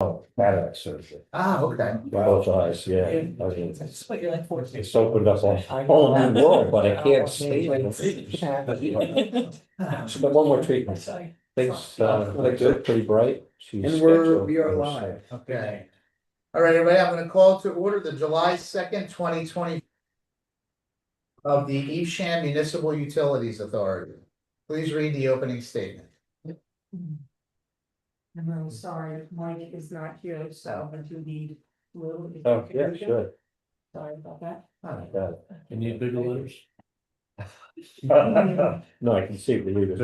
cataract surgery. Ah, okay. Both eyes, yeah. I mean, That's what you're like 14. it's opened up a whole new world, but I can't see it. So one more treatment. Things look pretty bright. She's And scheduled we are for- live. Okay. All right, everybody, I'm gonna call to order the July 2nd, 2020 of the Evesham Municipal Utilities Authority. Please read the opening statement. I'm really sorry, Mike is not here, so I do need Lou. if Oh, you could yeah, read it. sure. Sorry about that. Got it. You need bigger letters? No, I can see the leaders.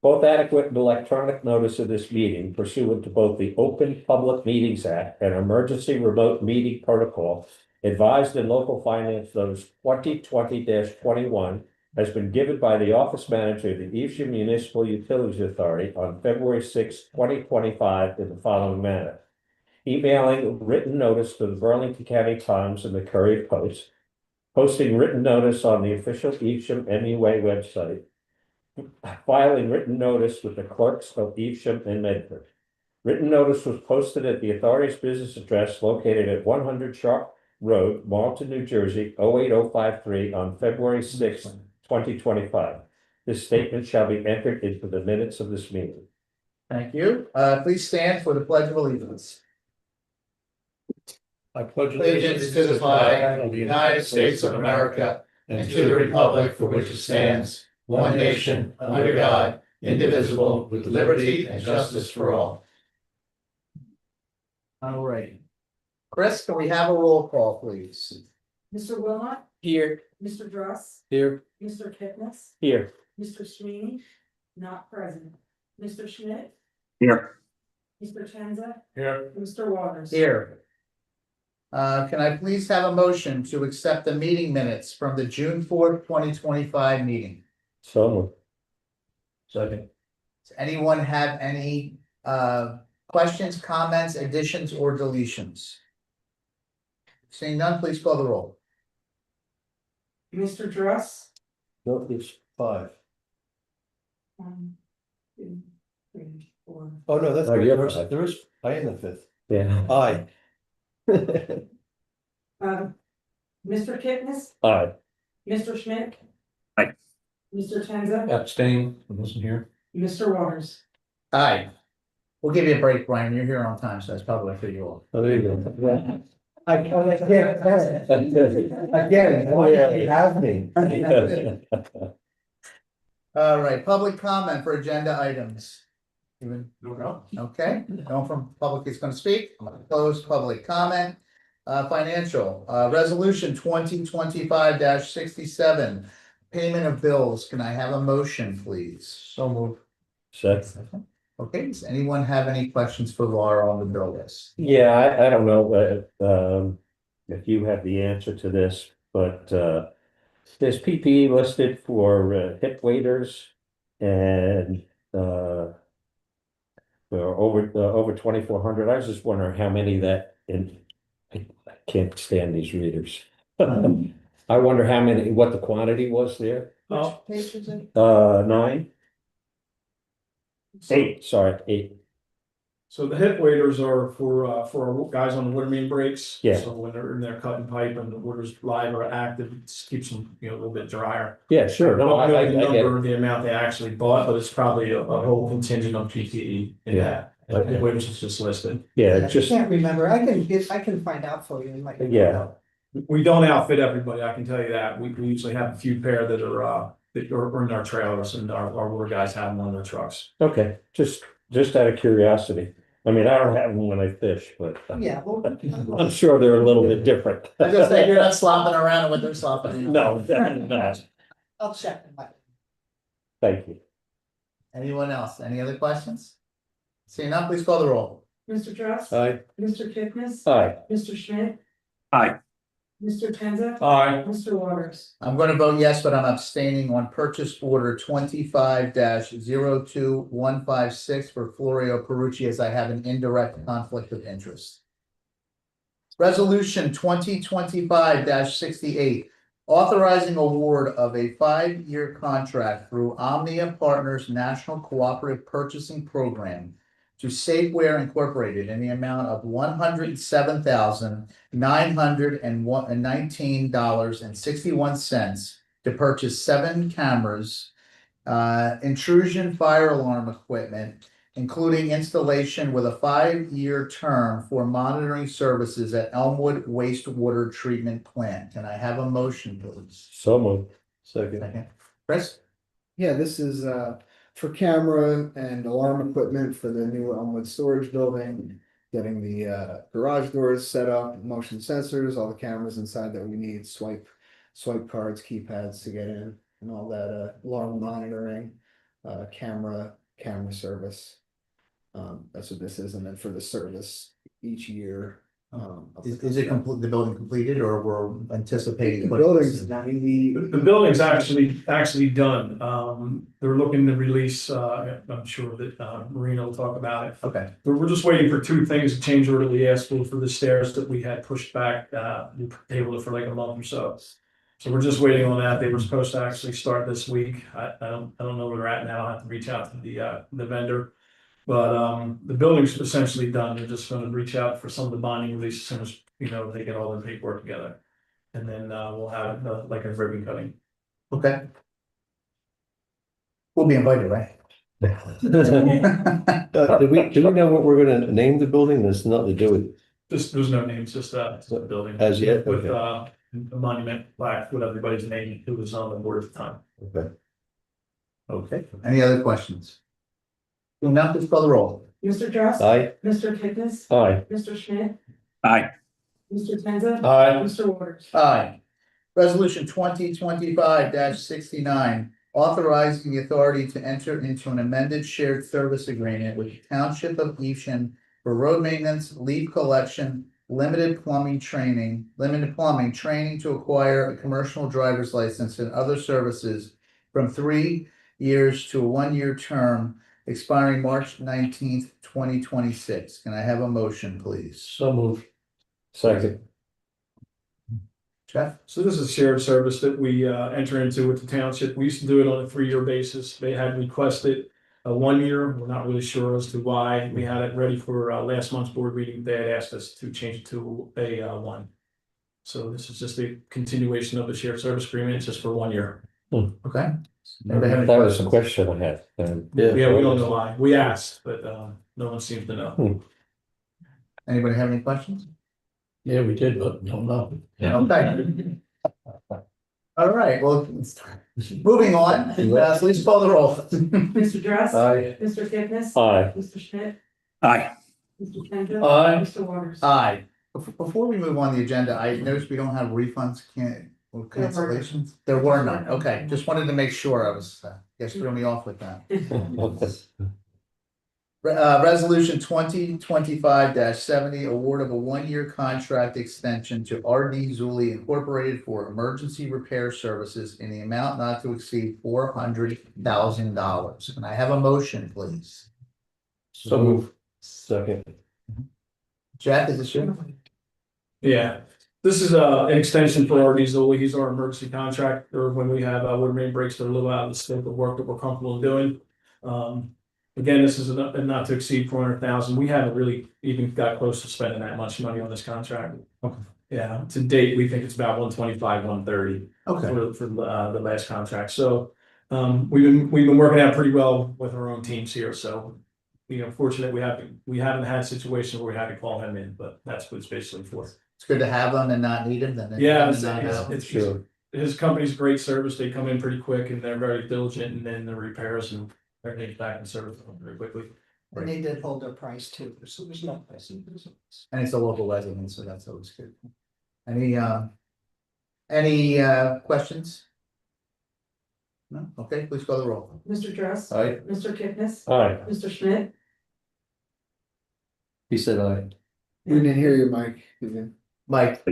Both adequate and electronic notice of this meeting pursuant to both the Open Public Meetings Act and Emergency Remote Meeting Protocol advised in local finance notice 2020-21 has been given by the office manager of the Evesham Municipal Utilities Authority on February 6, 2025 in the following manner. Emailing written notice to the Burlington County Times and the Courier Post, posting written notice on the official Evesham EMUA website, filing written notice with the clerks of Evesham and Medford. Written notice was posted at the authority's business address located at 100 Sharp Road, Marlton, New Jersey, 08053 on February 6, 2025. This statement shall be entered into the minutes of this meeting. Thank you. Please stand for the Pledge of Allegiance. I pledge Allegiance to the flag of the United States of America and to the republic for which it stands, one nation, under God, indivisible, with liberty and justice for all. All right. Chris, can we have a roll call, please? Mr. Wilmot, Here. Mr. Dross, Here. Mr. Kipnis, Here. Mr. Sweeney, not present. Mr. Schmidt, Here. Mr. Tenza, Here. Mr. Waters. Here. Can I please have a motion to accept the meeting minutes from the June 4th, 2025 meeting? So. Second. Does anyone have any questions, comments, additions, or deletions? Seeing none, please call the roll. Mr. Dross. No, it's 5. 1, 2, 3, 4. Oh, no, that's Oh, good. you're There is, five. there is, I am the 5th. Yeah. Aye. Mr. Kipnis, Aye. Mr. Schmidt. Aye. Mr. Tenza, Abstain, I wasn't here. Mr. Waters. Aye. We'll give you a break, Brian. You're here on time, so that's probably for you all. Oh, there you go. Again, why you have me? All right, public comment for agenda items. Even, okay, no one from public is gonna speak. I'm gonna close public comment. Financial, resolution 2025-67, payment of bills. Can I have a motion, please? So move. Second. Okay, does anyone have any questions for Laura on the bill list? Yeah, I don't know, if you have the answer to this, but, there's PPE listed for hip waders and, over 2,400. I was just wondering how many that, and I can't stand these readers. I wonder how many, what the quantity was there. Which page is it? 9, 8, sorry, 8. So the hip waders are for our guys on the water main breaks. Yeah. So when they're in there cutting pipe and the water's live or active, it just keeps them, a little bit drier. Yeah, sure. No, I don't know the I get number it. of the amount they actually bought, but it's probably a whole contingent of PPE in Yeah. that. Okay. And waders is just listed. Yeah, I just, can't remember. I can find out for you. and let you know. yeah, We don't outfit everybody, I can tell you that. We usually have a few pair that are in our trailers and our water guys have them on their trucks. okay, just out of curiosity. I mean, I don't have them when I fish, but Yeah, well, I'm sure they're a little bit different. I just think you're not slopping around with their slopping. No, definitely not. I'll check them out. Thank you. Anyone else? Any other questions? Seeing none, please call the roll. Mr. Dross. Aye. Mr. Kipnis. Aye. Mr. Schmidt. Aye. Mr. Tenza. Aye. Mr. Waters. I'm going to vote yes, but I'm abstaining on purchase order 25-02156 for Florio Perucci as I have an indirect conflict of interest. Resolution 2025-68, authorizing award of a 5-year contract through Omnia Partners National Cooperative Purchasing Program to Safeware Incorporated in the amount of $107,919.61 to purchase 7 cameras, intrusion fire alarm equipment, including installation with a 5-year term for monitoring services at Elmwood Wastewater Treatment Plant. Can I have a motion, please? So moved. Second. Second. Chris? Yeah, this is for camera and alarm equipment for the new Elmwood storage building. Getting the garage doors set up, motion sensors, all the cameras inside that we need, swipe cards, keypads to get in, and all that alarm monitoring, camera service. That's what this is, and then for the service each year. Is it complete, the building completed, or we're anticipating? The building's 90. The building's actually done. They're looking to release, I'm sure that Marina will talk about it. Okay, We're just waiting for 2 things, a change order we asked for the stairs that we had pushed back, we tabled it for like a month or so. So we're just waiting on that. They were supposed to actually start this week. I don't know where they're at now. I have to reach out to the vendor. But the building's essentially done. They're just gonna reach out for some of the bonding release as soon as, they get all the paperwork together. And then we'll have like a ribbon cutting. okay. We'll be invited, right? Do we know what we're gonna name the building? There's nothing to do with There's no names, just it's a building. as yet? With Okay. a monument plaque with everybody's name who was on the board at the time. Okay. Okay, any other questions? You'll now please call the roll. Mr. Dross? Aye. Mr. Kipnis? Aye. Mr. Schmidt? Aye. Mr. Tenza? Aye. Mr. Waters? Aye. Resolution 2025-69, authorizing the authority to enter into an amended shared service agreement with the Township of Evesham for road maintenance, leaf collection, limited plumbing training to acquire a commercial driver's license and other services from 3 years to a 1-year term expiring March 19th, 2026. Can I have a motion, please? So moved. Second. Jeff? So this is a shared service that we enter into with the township. We used to do it on a 3-year basis. They had requested a 1-year. We're not really sure as to why. We had it ready for last month's board meeting. They had asked us to change it to a 1. So this is just a continuation of the shared service agreement, just for 1 year. Okay. Anybody have any That was a questions? question I had. Yeah, we don't know why. We asked, but no one seems to know. Anybody have any questions? Yeah, we did, but no, no. Okay. All right, well, moving on, please call the roll. Mr. Dross? Aye. Mr. Kipnis? Aye. Mr. Schmidt? Aye. Mr. Tenza? Aye. Mr. Waters? Aye. Before we move on the agenda, I noticed we don't have refunds, cancellations. There were none. Okay, just wanted to make sure. I was, guess threw me off with that. Resolution 2025-70, award of a 1-year contract extension to RD Zuli Incorporated for emergency repair services in the amount not to exceed $400,000. Can I have a motion, please? So moved. Second. Jeff, is this you? Yeah, this is an extension for RD Zoli. He's our emergency contractor. When we have water main breaks that are a little out of the scope of work that we're comfortable in doing. Again, this is a not to exceed 400,000. We haven't really even got close to spending that much money on this contract. Okay. Yeah, to date, we think it's about 125, 130 Okay, for the last contract. So we've been working out pretty well with our own teams here. So fortunate we haven't had situations where we had to call him in, but that's what it's basically for. it's good to have them and not need them, then. Yeah, It's it's his company's great service. They come in pretty quick and they're very diligent, and then the repairs and everything's back in service very quickly. And they did hold their price too, so there's no price. And it's a local resident, so that's always good. Any questions? No? Okay, please call the roll. Mr. Dross? Aye. Mr. Kipnis? Aye. Mr. Schmidt? He said aye. We didn't hear you, Mike. Mike?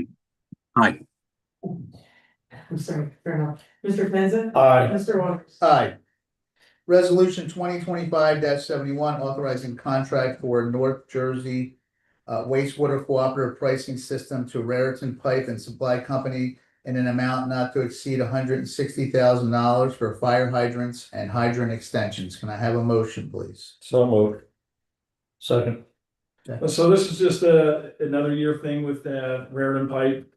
I'm sorry, fair enough. Mr. Tenza? Aye. Mr. Waters? Aye. Resolution 2025-71, authorizing contract for North Jersey wastewater cooperative pricing system to Raritan Pipe and Supply Company in an amount not to exceed $160,000 for fire hydrants and hydrant extensions. Can I have a motion, please? So moved. Second. So this is just another year thing with Raritan Pipe.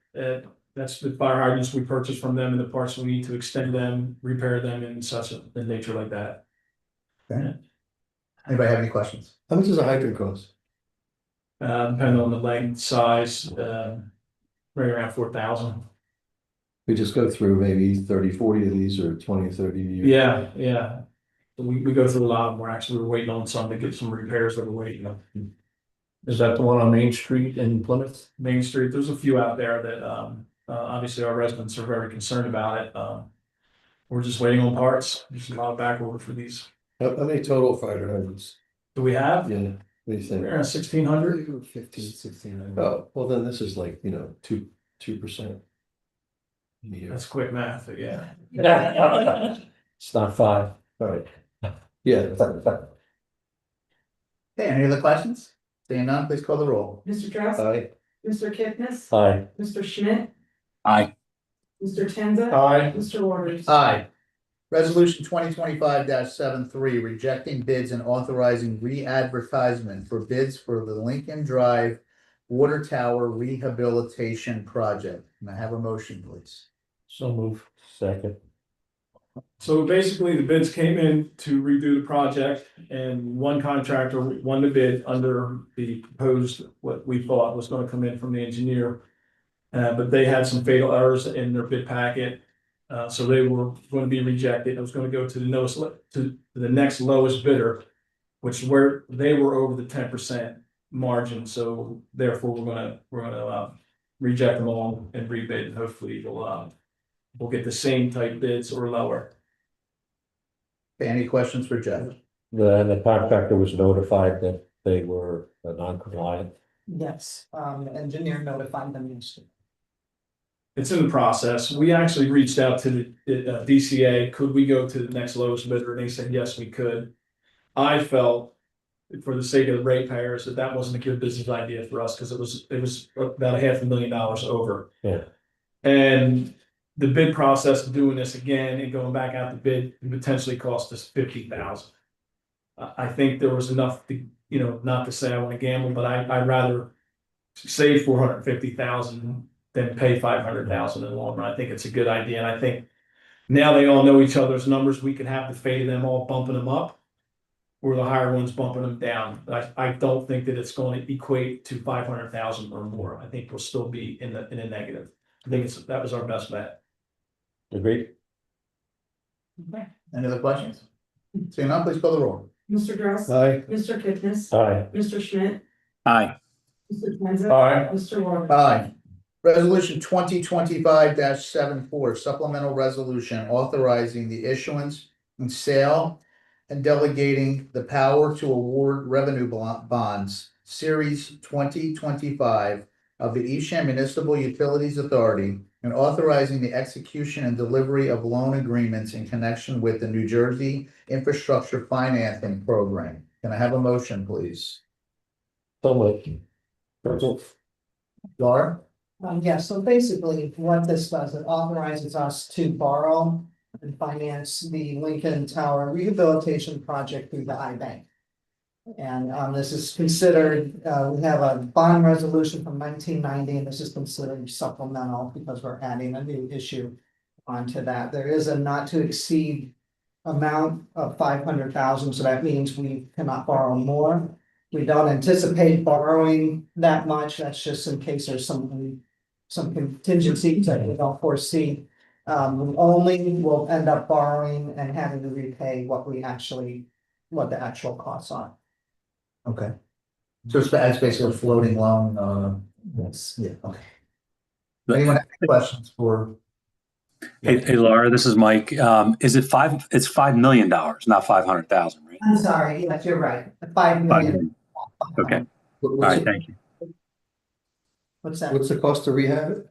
That's the fire hydrants we purchased from them and the parts we need to extend them, repair them and such in nature like that. Anybody have any questions? How much does a hydrant cost? Depending on the length, size, right around 4,000. We just go through maybe 30, 40 of these or 20, 30 a year. Yeah, yeah. We go through a lot of them. We're waiting on some to get some repairs that we're waiting on. Is that the one on Main Street in Plymouth? Main Street, there's a few out there that, obviously our residents are very concerned about it. We're just waiting on parts. There's a lot of back order for these. How many total fire hydrants? Do we have? Yeah, what do you think? We're around 1,600. 15, 16. Oh, well, then this is like, 2%. Yeah, That's quick math, but yeah. It's not five. all right. Yeah, Okay, any other questions? Seeing none, please call the roll. Mr. Dress, aye. Mr. Kipnis, Aye. Mr. Schmidt, Aye. Mr. Tenza. Aye. Mr. Waters. Aye. Resolution 2025-73, rejecting bids and authorizing re-advertisement for bids for the Lincoln Drive Water Tower Rehabilitation Project. Can I have a motion, please? So move. Second. So basically, the bids came in to redo the project and one contractor won the bid under the proposed, what we thought was gonna come in from the engineer. But they had some fatal errors in their bid packet. So they were going to be rejected. It was going to go to the next lowest bidder, which were, they were over the 10% margin. So therefore, we're gonna reject them all and rebid. And hopefully we'll get the same type bids or lower. Okay, any questions for Jeff? The contractor was notified that they were non-compliant. Yes, engineer notified them yesterday. It's in the process. We actually reached out to the DCA. Could we go to the next lowest bidder? And they said, yes, we could. I felt, for the sake of the ratepayers, that wasn't a good business idea for us because it was about $500,000 over. Yeah. And the bid process of doing this again and going back out to bid could potentially cost us $50,000. I think there was enough to, not to say I want to gamble, but I'd rather save $450,000 than pay $500,000 in the long run. I think it's a good idea. And I think now they all know each other's numbers. We could have the fate of them all bumping them up or the higher ones bumping them down. But I don't think that it's going to equate to 500,000 or more. I think we'll still be in a negative. I think that was our best bet. Agreed? Any other questions? Seeing none, please call the roll. Mr. Dress, Aye. Mr. Kipnis, Aye. Mr. Schmidt, Aye. Mr. Tenza. Aye. Mr. Waters. Aye. Resolution 2025-74, supplemental resolution authorizing the issuance and sale and delegating the power to award revenue bonds, Series 2025 of the Eastham Municipal Utilities Authority, and authorizing the execution and delivery of loan agreements in connection with the New Jersey Infrastructure Financing Program. Can I have a motion, please? So much. Laura? So basically what this does, it authorizes us to borrow and finance the Lincoln Tower rehabilitation project through the iBank. And this is considered, we have a bond resolution from 1990, and this is considered supplemental because we're adding a new issue onto that. There is a not to exceed amount of 500,000, so that means we cannot borrow more. We don't anticipate borrowing that much. That's just in case there's some contingencies that we don't foresee. We only will end up borrowing and having to repay what the actual costs are. Okay. So it's basically a floating loan, Yes. yeah, okay. Anyone have any questions for? Hey, Laura, this is Mike. It's $5 million, not 500,000, right? I'm sorry, yes, you're right. 5 5 million. million. Okay, all What's right, it- thank you. What's that? What's the cost to rehab it?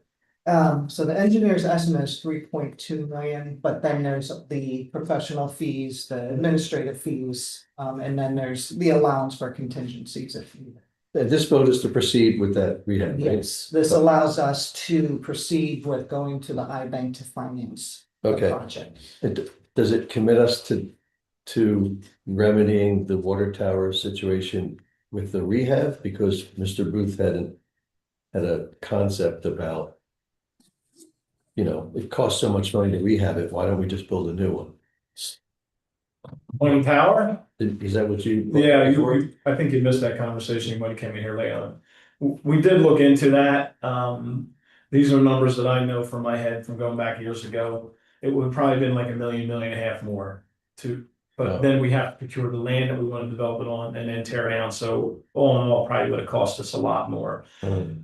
So the engineer's estimate is 3.2 million, but then there's the professional fees, the administrative fees, and then there's the allowance for contingencies if needed. And this vote is to proceed with that rehab, right? Yes, this allows us to proceed with going to the iBank to finance the Okay. project. Does it commit us to remedying the water tower situation with the rehab? Because Mr. Booth had a concept about, you know, it costs so much money to rehab it, why don't we just build a new one? On tower? Is that what you? Yeah, I think you missed that conversation. You might have came in here late on. We did look into that. These are numbers that I know from my head from going back years ago. It would probably been like $1.5 million more to, but Oh. then we have to procure the land that we want to develop it on and then tear down. So all in all, probably would have cost us a lot more.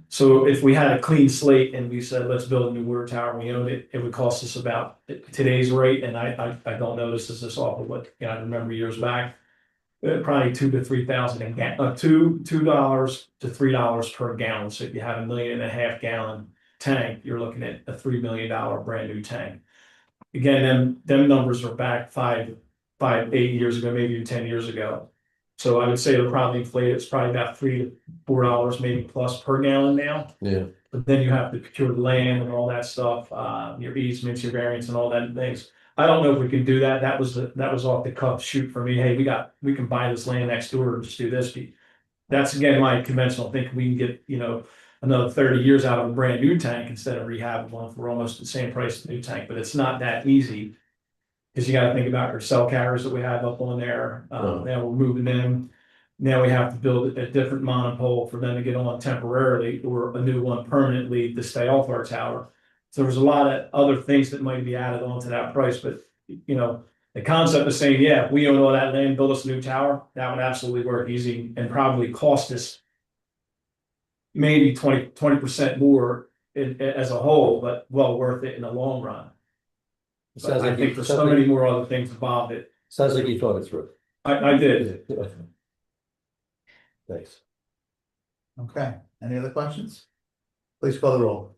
So if we had a clean slate and we said, let's build a new water tower, and we owned it, it would cost us about today's rate. And I don't know this is this awful, but I remember years back, probably $2,000 to $3,000 $2 to $3 per gallon. So if you have 1.5 million gallon tank, you're looking at a $3 million brand new tank. Again, them numbers are back 8 years ago, maybe even 10 years ago. So I would say they're probably inflated. It's probably about $3 to $4 maybe plus per gallon now. Yeah. But then you have to procure the land and all that stuff, your easements, your variants and all that things. I don't know if we can do that. That was off the cuff shoot for me. Hey, we can buy this land next door and just do this. That's again my conventional thinking. We can get, another 30 years out of a brand new tank instead of rehabbing one for almost the same price as the new tank, but it's not that easy. Because you gotta think about your cell carriers that we have up on there. Now we're moving them. Now we have to build a different monopole for them to get on temporarily or a new one permanently to stay off our tower. So there's a lot of other things that might be added on to that price, but the concept of saying, yeah, we own all that land, build us a new tower, that would absolutely work easy and probably cost us maybe 20% more as a whole, but well worth it in the long run. But I think there's so many more other things involved. Sounds like you thought it through. I did. Thanks. Okay, any other questions? Please call the roll.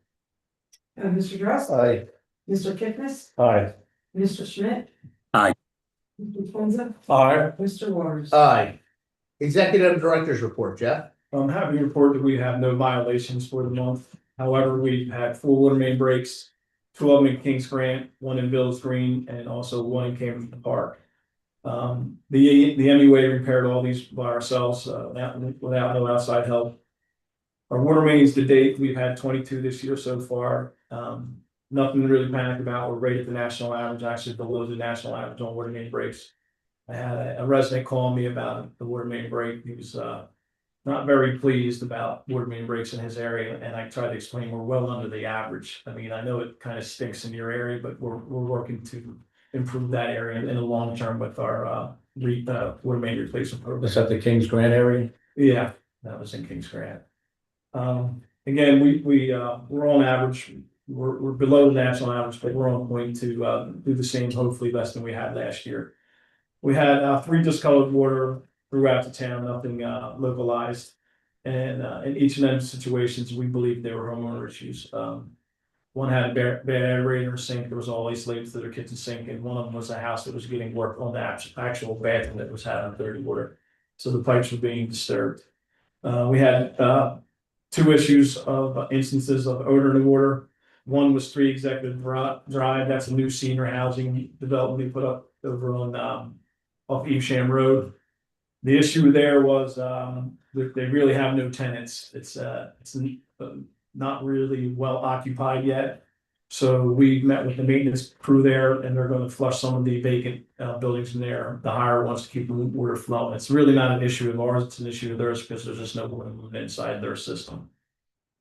Mr. Dross, Aye. Mr. Kipnis, Aye. Mr. Schmidt. Aye. Mr. Funza, Aye. Mr. Waters. Aye. Executive Director's Report, Jeff. I'm happy to report that we have no violations for the month. However, we've had 4 water main breaks, 2 of them in Kings Grant, 1 in Bills Green, and also 1 in Cambridge Park. The EMUA repaired all these by ourselves, without no outside help. Our water mains to date, we've had 22 this year so far. Nothing to really panic about. We're right at the national average, actually below the national average on water main breaks. I had a resident call me about the water main break. He was not very pleased about water main breaks in his area, and I tried to explain we're well under the average. I mean, I know it kind of stinks in your area, but we're working to improve that area in the long term with our water main replacement program. Is that the Kings Grant area? Yeah, that was in Kings Grant. Again, we're on average. We're below the national average, but we're on point to do the same, hopefully less than we had last year. We had 3 discolored water throughout the town, nothing localized. And in each of them situations, we believe they were homeowner issues. One had a bad aerator in her sink that was all isolated to their kitchen sink, and one of them was a house that was getting work on the actual bathroom that was having dirty water. So the pipes were being disturbed. We had 2 issues of instances of odor in the water. One was 3 Executive Drive. That's a new senior housing development we put up over on off Evesham Road. The issue there was they really have no tenants. It's not really well occupied yet. So we met with the maintenance crew there, and they're going to flush some of the vacant buildings in there, the higher ones, to keep the water flowing. It's really not an issue of ours, it's an issue of theirs because there's just no water moving inside their system.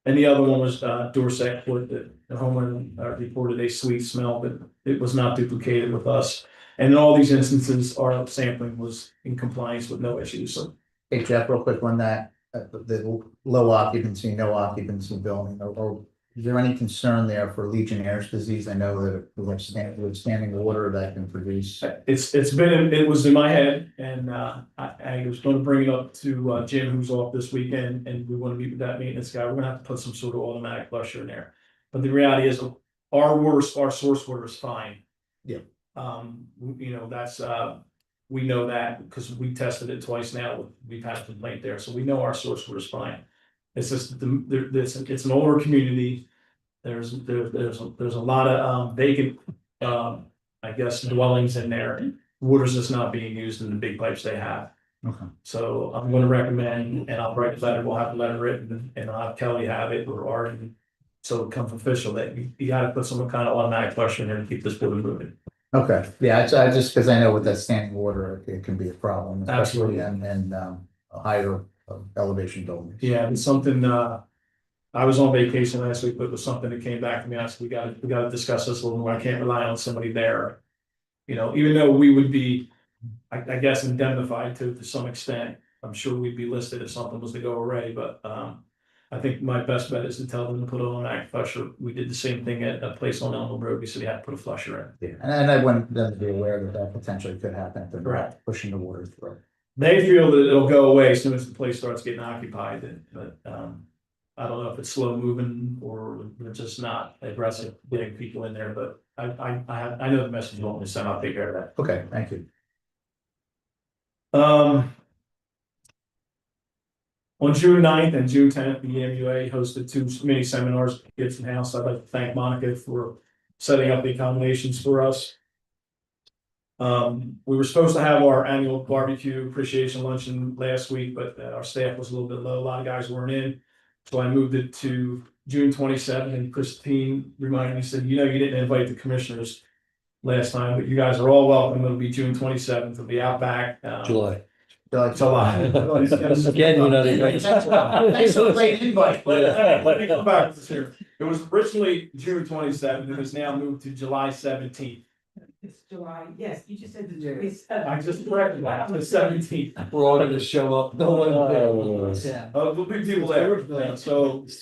And the other one was Dorset, where the homeowner reported a sweet smell, but it was not duplicated with us. And in all these instances, our sampling was in compliance with no issues. So, Hey, Jeff, real quick on that, the low occupancy, no occupancy building, or is there any concern there for Legionnaire's disease? I know that we have standing water that can produce. it was in my head, and I was going to bring it up to Jim, who's off this weekend, and we want to meet with that maintenance guy. We're going to have to put some sort of automatic flusher in there. But the reality is, our source water is fine. Yeah. That's we know that because we tested it twice now. We've had a complaint there, so we know our source water is fine. It's just it's an older community. There's a lot of vacant I guess dwellings in there. Water's just not being used in the big pipes they have. Okay. So I'm gonna recommend, and I'll write the letter, we'll have the letter written, and I'll have Kelly have it, or Arden. So it becomes official that you gotta put some kind of automatic flush in there to keep this building moving. Okay, yeah, I just, because I know with that standing water, it can be a problem, especially Absolutely. in higher elevation buildings. Yeah, it's something, I was on vacation last week, but it was something that came back to me, I said, we gotta discuss this a little more, I can't rely on somebody there. You know, even though we would be, I guess indemnified to some extent, I'm sure we'd be listed if something was to go awry, but, I think my best bet is to tell them to put on an act flusher. We did the same thing at a place on Elm Road, we said we had to put a flusher in. Yeah, and I want them to be aware that that potentially could happen if they're not Correct. pushing the water through. They feel that it'll go away as soon as the place starts getting occupied, but, I don't know if it's slow moving or they're just not aggressive getting people in there, but I know the message won't be sent, I'll take care of that. Okay, thank you. On June 9th and June 10th, the EMUA hosted two mini seminars, Kids in House. I'd like to thank Monica for setting up the accommodations for us. We were supposed to have our annual barbecue appreciation luncheon last week, but our staff was a little bit low. A lot of guys weren't in. So I moved it to June 27th, and Christine reminded me, said, you know, you didn't invite the commissioners last time, but you guys are all welcome. It'll be June 27th. It'll be out back. July. July. Again, you're not invited. Thanks for the late invite. Let me come back to this here. It was originally June 27th, and it's now moved to July 17th. It's July, yes, you just said the I 27th. just corrected that, the 17th. We're all gonna show up. No one. Yeah. There'll be people there, so it's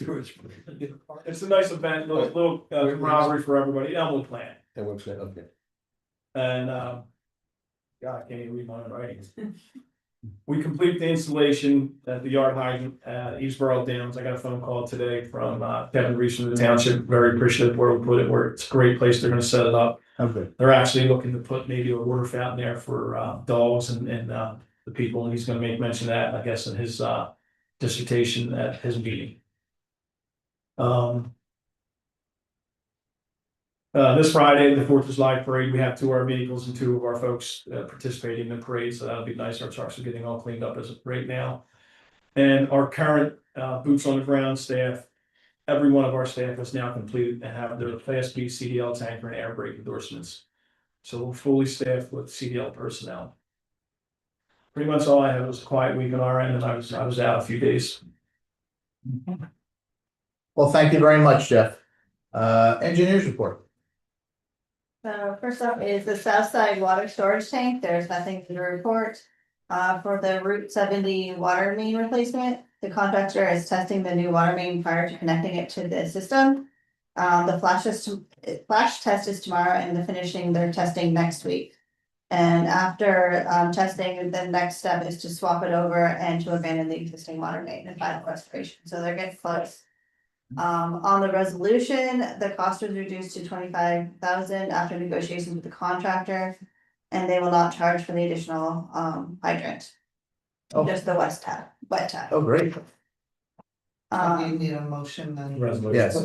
a nice event, little camaraderie for everybody, Elmwood Plan. And we're saying, okay. And, God, I can't even read my own writings. We complete the installation at the yard hydrant at Eastboro Downs. I got a phone call today from Kevin Reese from the township, very appreciative where we put it, where it's a great place, they're gonna set it up. Okay. They're actually looking to put maybe a water fountain there for dogs and the people, and he's gonna make mention of that, I guess, in his dissertation at his meeting. This Friday, the 4th of July parade, we have 2 of our vehicles and 2 of our folks participating in the parade, so that'll be nice. Our trucks are getting all cleaned up as of right now. And our current boots on the ground staff, every one of our staff has now completed and have their Class B CDL tanker and air brake endorsements. So we're fully staffed with CDL personnel. Pretty much all I had was a quiet week on our end, and I was out a few days. Well, thank you very much, Jeff. Engineers report. So first up is the south side water storage tank. There's nothing to report. For the Route 70 water main replacement, the contractor is testing the new water main prior to connecting it to the system. The flash test is tomorrow and the finishing they're testing next week. And after testing, the next step is to swap it over and to abandon the existing water main and final restoration. So they're getting close. On the resolution, the cost was reduced to 25,000 after negotiations with the contractor. And they will not charge for the additional hydrant. Oh. Just the wet tap. Oh, great. You need a motion then. Resolution. Yes,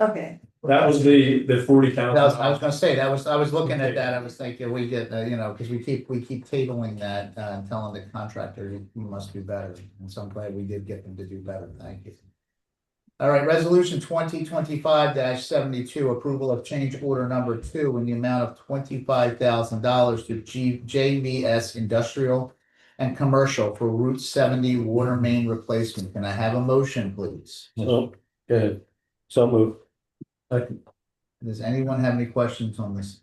Okay, That was the I was $40,000. gonna say, I was looking at that, I was thinking, we get, because we keep tabling that, telling the contractor, you must do better. And so I'm glad we did get them to do better, thank you. All right, resolution 2025-72, approval of change order number 2 in the amount of $25,000 to JVS Industrial and Commercial for Route 70 water main replacement. Can I have a motion, please? So, good. So move. Does anyone have any questions on this?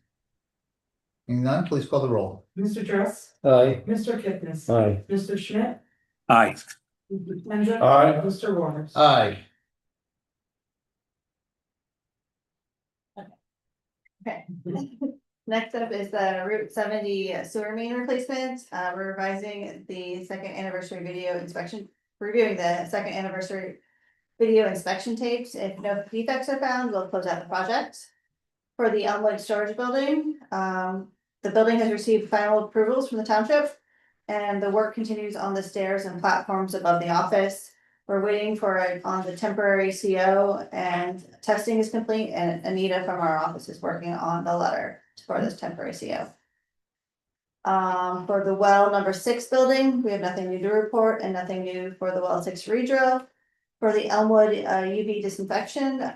Hearing none, please call the roll. Mr. Dress, Aye. Mr. Kipnis, Aye. Mr. Schmidt, Aye. Mr. Kendra. Aye. Mr. Waters. Aye. okay. Next up is the Route 70 sewer main replacement. We're revising the second anniversary video inspection, reviewing the second anniversary video inspection tapes. If no defects are found, we'll close out the project. For the Elmwood storage building, the building has received final approvals from the township. And the work continues on the stairs and platforms above the office. We're waiting for it on the temporary CO and testing is complete, and Anita from our office is working on the letter for this temporary CO. For the well number 6 building, we have nothing new to report and nothing new for the well 6 redrill. For the Elmwood UV disinfection,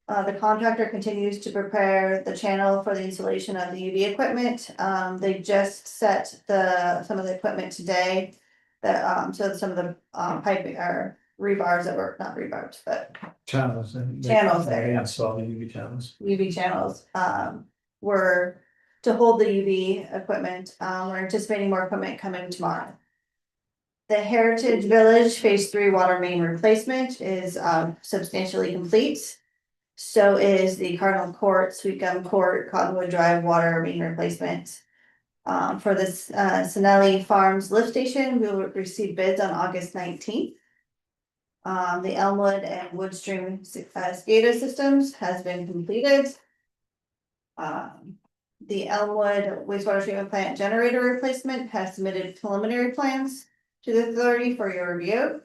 the contractor continues to prepare the channel for the installation of the UV equipment. They just set some of the equipment today. That so some of the piping or rebars that were not rebars, but Channels. Channels, there you They go. install the UV channels. UV channels were to hold the UV equipment. We're anticipating more equipment coming tomorrow. The Heritage Village Phase 3 water main replacement is substantially complete. So is the Cardinal Court, Sweet Gum Court, Cottonwood Drive water main replacement. For this Sinelli Farms lift station, we will receive bids on August 19th. The Elmwood and Woodstream SCADA systems has been completed. The Elmwood wastewater treatment plant generator replacement has submitted preliminary plans to the authority for your review.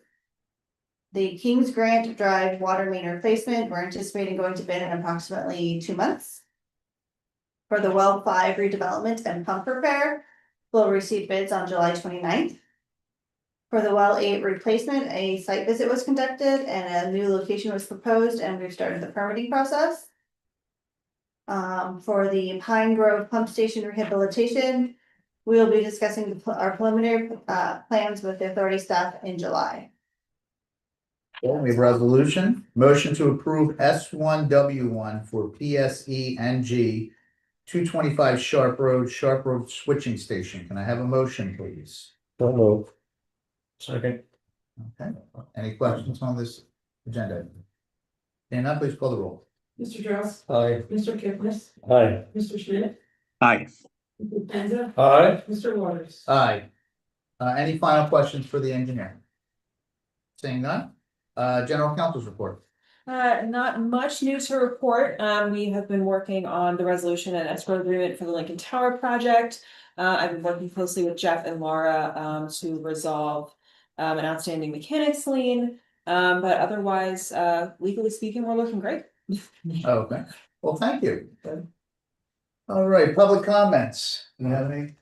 The Kings Grant Drive water main replacement, we're anticipating going to bid in approximately 2 months. For the well 5 redevelopment and pump repair, we'll receive bids on July 29th. For the well 8 replacement, a site visit was conducted and a new location was proposed, and we've started the permitting process. For the Pine Grove pump station rehabilitation, we'll be discussing our preliminary plans with the authority staff in July. We have resolution, motion to approve S1W1 for PSENG 225 Sharp Road switching station. Can I have a motion, please? So moved. Second. Okay, any questions on this agenda? Dana, please call the roll. Mr. Dross, Aye. Mr. Kipnis, Aye. Mr. Schmidt, Aye. Mr. Penza, Aye. Mr. Waters. Aye. Any final questions for the engineer? Seeing none, general counsel's report. Not much new to report. We have been working on the resolution and escrow agreement for the Lincoln Tower project. I've been working closely with Jeff and Laura to resolve an outstanding mechanics lien. But otherwise, legally speaking, we're looking great. Okay, well, thank you. All right, public comments. Do you have any?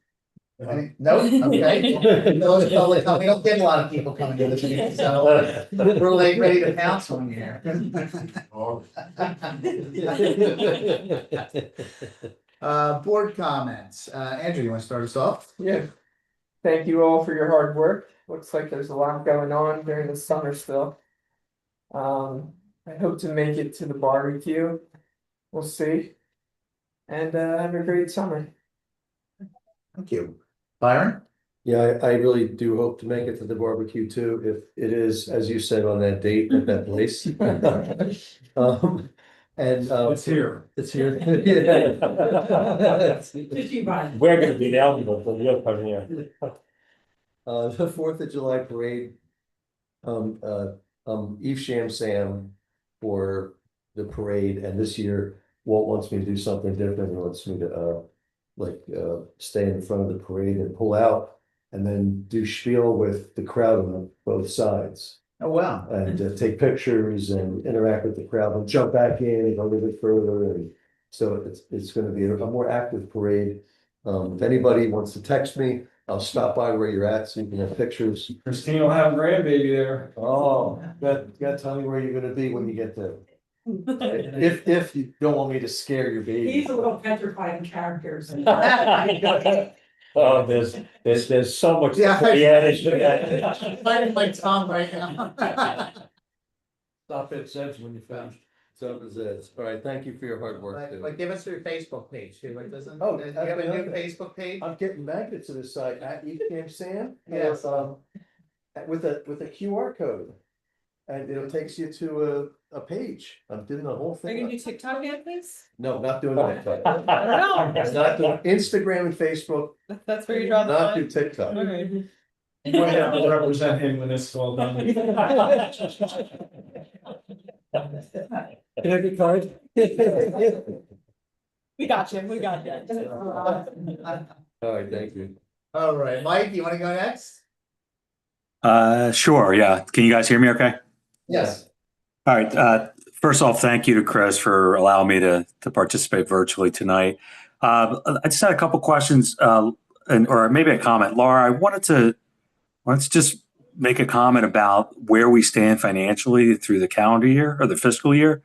No, okay. No, it's public comment. We don't get a lot of people coming to this meeting, so we're like ready to pounce on you here. Board comments. Andrew, you want to start us off? Yeah. Thank you all for your hard work. Looks like there's a lot going on during the summer still. I hope to make it to the barbecue. We'll see. And have a great summer. Thank you. Byron? Yeah, I really do hope to make it to the barbecue too, if it is, as you said, on that date at that place. It's here. It's here. Did you buy? We're gonna be eligible for the coming year. The 4th of July parade. Eve Sham Sam for the parade, and this year Walt wants me to do something different. He wants me to stay in front of the parade and pull out, and then do spiel with the crowd on both sides. Oh, wow. And take pictures and interact with the crowd, and jump back in and go a little bit further, and so it's going to be a more active parade. If anybody wants to text me, I'll stop by where you're at so you can have pictures. Christine will have a grandbaby there. Oh, you gotta tell me where you're gonna be when you get there. If you don't want me to scare your baby. He's a little petrified in characters. Oh, there's so much. Yeah. Yeah. Biting my tongue right now. Stop at Zed's when you finish. Stop at Zed's. All right, thank you for your hard work. too. Like, give us your Facebook page too. Like, doesn't, Oh, do you have a new okay. Facebook page? I'm getting magnets to the site at Eve Camp Sam. Yes. With a QR code. And it takes you to a page. I'm doing the whole Are you gonna thing. do TikTok yet, please? No, not doing that. I don't know. It's not doing Instagram and Facebook, That's where you draw the not do line. TikTok. Okay. You might have to represent him when this is all done. Can I get card? We got you, we got you. All right, thank you. All right, Mike, you want to go next? Sure, yeah. Can you guys hear me okay? Yes. All right, first off, thank you to Chris for allowing me to participate virtually tonight. I just had a couple questions. or maybe a comment. Laura, I wanted to let's just make a comment about where we stand financially through the calendar year or the fiscal year.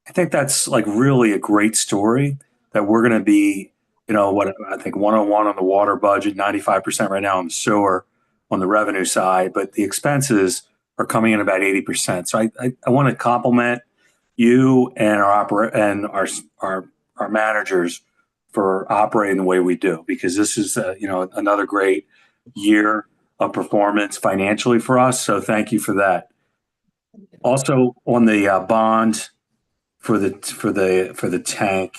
I think that's like really a great story that we're going to be, what I think 101 on the water budget, 95% right now on the sewer on the revenue side, but the expenses are coming in about 80%. So I want to compliment you and our managers for operating the way we do, because this is another great year of performance financially for us. So thank you for that. Also on the bond for the tank,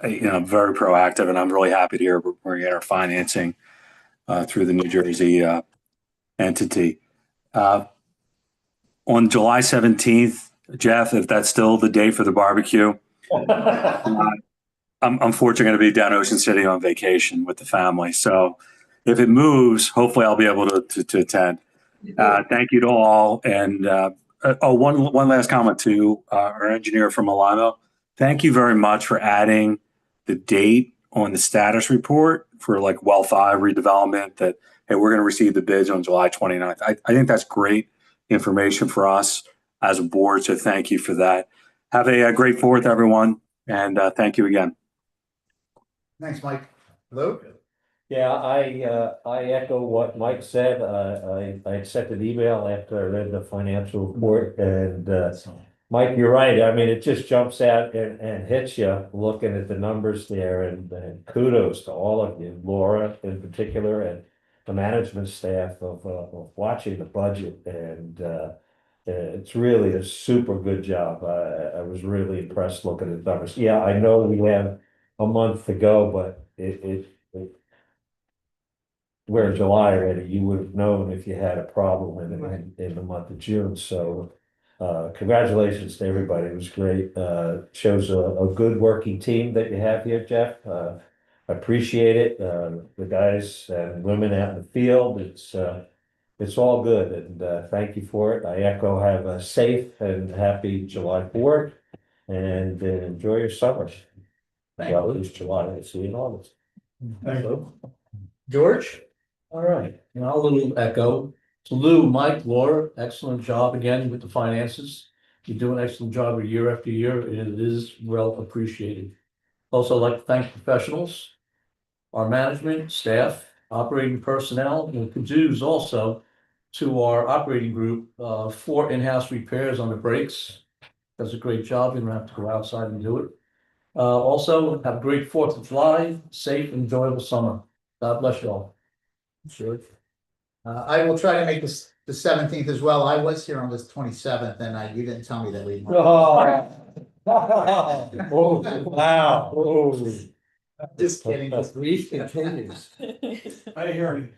very proactive, and I'm really happy to hear we're getting our financing through the New Jersey entity. On July 17th, Jeff, if that's still the day for the barbecue, I'm unfortunately going to be down Ocean City on vacation with the family. So if it moves, hopefully I'll be able to attend. Thank you to all. And one last comment to our engineer from Milano. Thank you very much for adding the date on the status report for like well 5 redevelopment that, hey, we're going to receive the bids on July 29th. I think that's great information for us as a board. So thank you for that. Have a great 4th, everyone. And thank you again. Thanks, Mike. Luke? Yeah, I echo what Mike said. I sent an email after I read the financial report, and Mike, you're right. I mean, it just jumps out and hits you looking at the numbers there, and kudos to all of you, Laura in particular, and the management staff of watching the budget, and it's really a super good job. I was really impressed looking at the numbers. Yeah, I know we have a month to go, but we're in July already. You would have known if you had a problem in the month of June. So congratulations to everybody. It was great. Shows a good working team that you have here, Jeff. I appreciate it. The guys and women out in the field. It's all good, and thank you for it. I echo, have a safe and happy July 4th, and enjoy your summer. Well, at least July. See you in August. Thank you. George? All right, and I'll little echo to Lou, Mike, Laura, excellent job again with the finances. You do an excellent job year after year, and it is well appreciated. Also, I'd like to thank professionals, our management, staff, operating personnel, and kudos also to our operating group for in-house repairs on the brakes. Does a great job. You don't have to go outside and do it. Also, have a great 4th of July, safe, enjoyable summer. God bless you all. Sure. I will try to make this the 17th as well. I was here on this 27th, and you didn't tell me that we. Oh, wow. Oh. Just kidding. The grief continues. I hear you.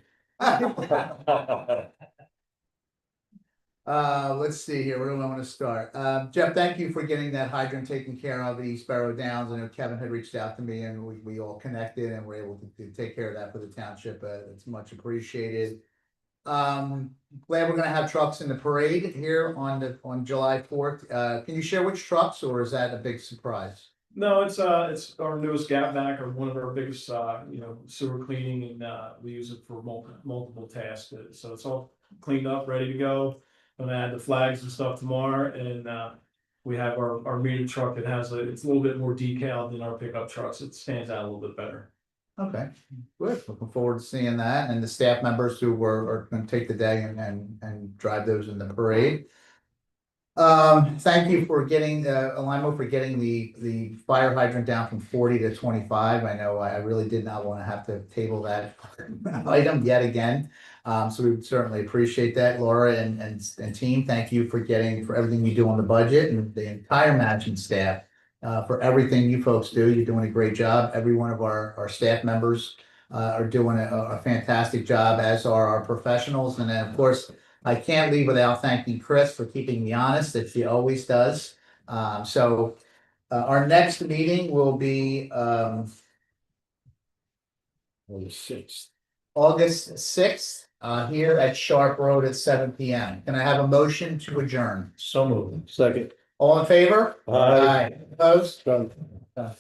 Let's see here. Where do I want to start? Jeff, thank you for getting that hydrant taken care of at East Barrow Downs. I know Kevin had reached out to me, and we all connected and were able to take care of that for the township. It's much appreciated. Glad we're going to have trucks in the parade here on July 4th. Can you share which trucks, or is that a big surprise? No, it's our newest gap vac, or one of our biggest sewer cleaning, and we use it for multiple tasks. So it's all cleaned up, ready to go. Gonna add the flags and stuff tomorrow, and we have our meter truck that has it's a little bit more decaled than our pickup trucks. It stands out a little bit better. Okay, good. Looking forward to seeing that, and the staff members who are going to take the day and drive those in the parade. Thank you for getting Alimo for getting the fire hydrant down from 40 to 25. I know I really did not want to have to table that item yet again. So we certainly appreciate that, Laura and team. Thank you for everything you do on the budget, and the entire management staff for everything you folks do. You're doing a great job. Every one of our staff members are doing a fantastic job, as are our professionals. And then, of course, I can't leave without thanking Chris for keeping me honest, that she always does. So our next meeting will be August 6th. Here at Sharp Road at 7 p.m. Can I have a motion to adjourn? So moved. Second. All in favor? Aye. Opposed? Done. So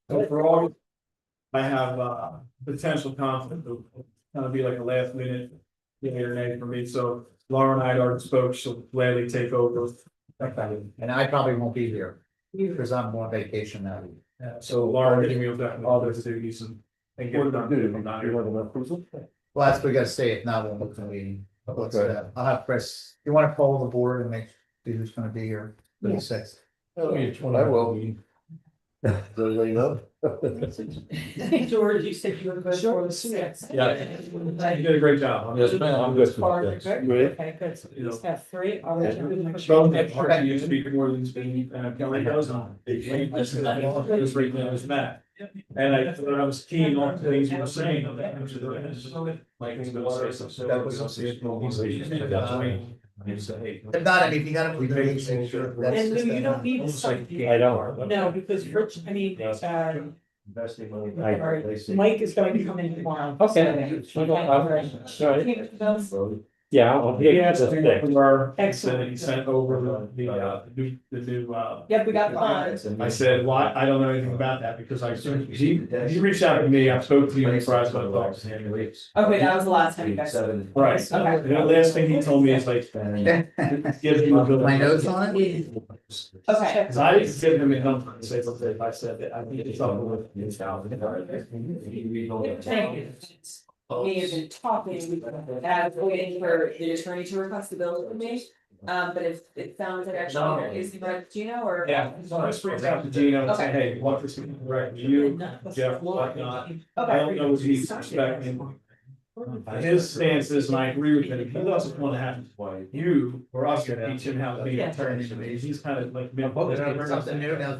for all I have potential conflict of kind of be like a last minute. Or nay for me, so Laura and I had already spoke, she'll gladly take over. And I probably won't be here, because I'm on vacation now. So Laura, give me all those duties and get it done. if I'm not here. Well, that's what we gotta say, if not, we'll look at the meeting. But let's, I'll have Chris, you wanna poll the board and make, see who's gonna be here for the sixth? I will. Does anybody know? George, you said you were good for the six. Yeah. You did a great job. Yes, ma'am, I'm good. Okay, good. So You know. we have three. All right. Both you speak more than speaking, Kelly does on. Just right now is Matt. And I thought I was keen on the things you were saying. Like, he's gonna say something. That was something. If not, I mean, if you gotta move the meeting, make sure. that's And just you don't a- need to Almost start like- here. I don't. No, because Rich, I mean, Investing money. Mike is going to come in tomorrow. Okay. So- Yeah, I'll hear Yeah, this so thing. excellent, he sent over the new. Yep, we got the funds. I said, well, I don't know anything about that because he reached out to me, I spoke to you before I spoke to him. Okay, that was the last time you guys. Right, Okay. the last thing he told me is like. Give you a My notes on it? Okay. Cause I didn't give him a number, say something, if I said that, I think it's something with. Thank you. We have been talking, waiting for the attorney to request the bill from me. But if it sounds like actually there is the right Gino or. Yeah, so I just reached out to Gino and say, hey, what this is correct, you, Jeff, whatnot, I don't know what he's expecting. His stance is, and I agree with him, he doesn't wanna have you or us to teach him how to be an attorney, he's kind of like. Something new now.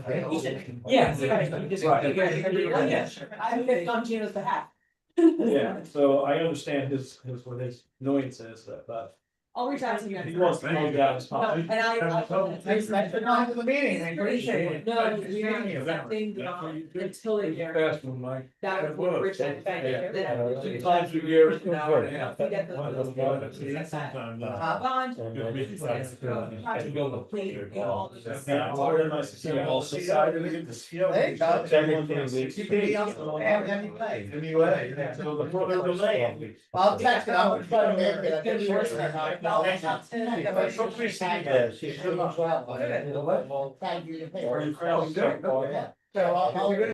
Yes, right, you just. Yeah, sure. I'm on Gino's behalf. Yeah, so I understand what his annoyance is, but I'll reach out to you guys. he wants to know that as No, possible. and I. Thanks for coming to the meeting, I appreciate it. No, we are accepting until it airs. Fast one, Mike. That was the original thing. Two times a year, it's an hour and a half. We get the- Bond. And I told him, I said, all society. There you go. You can be on MUA. So before the delay. I'll text it, I'll try to make it. It's gonna be worse than that. Thank you. Are you proud? So I'll.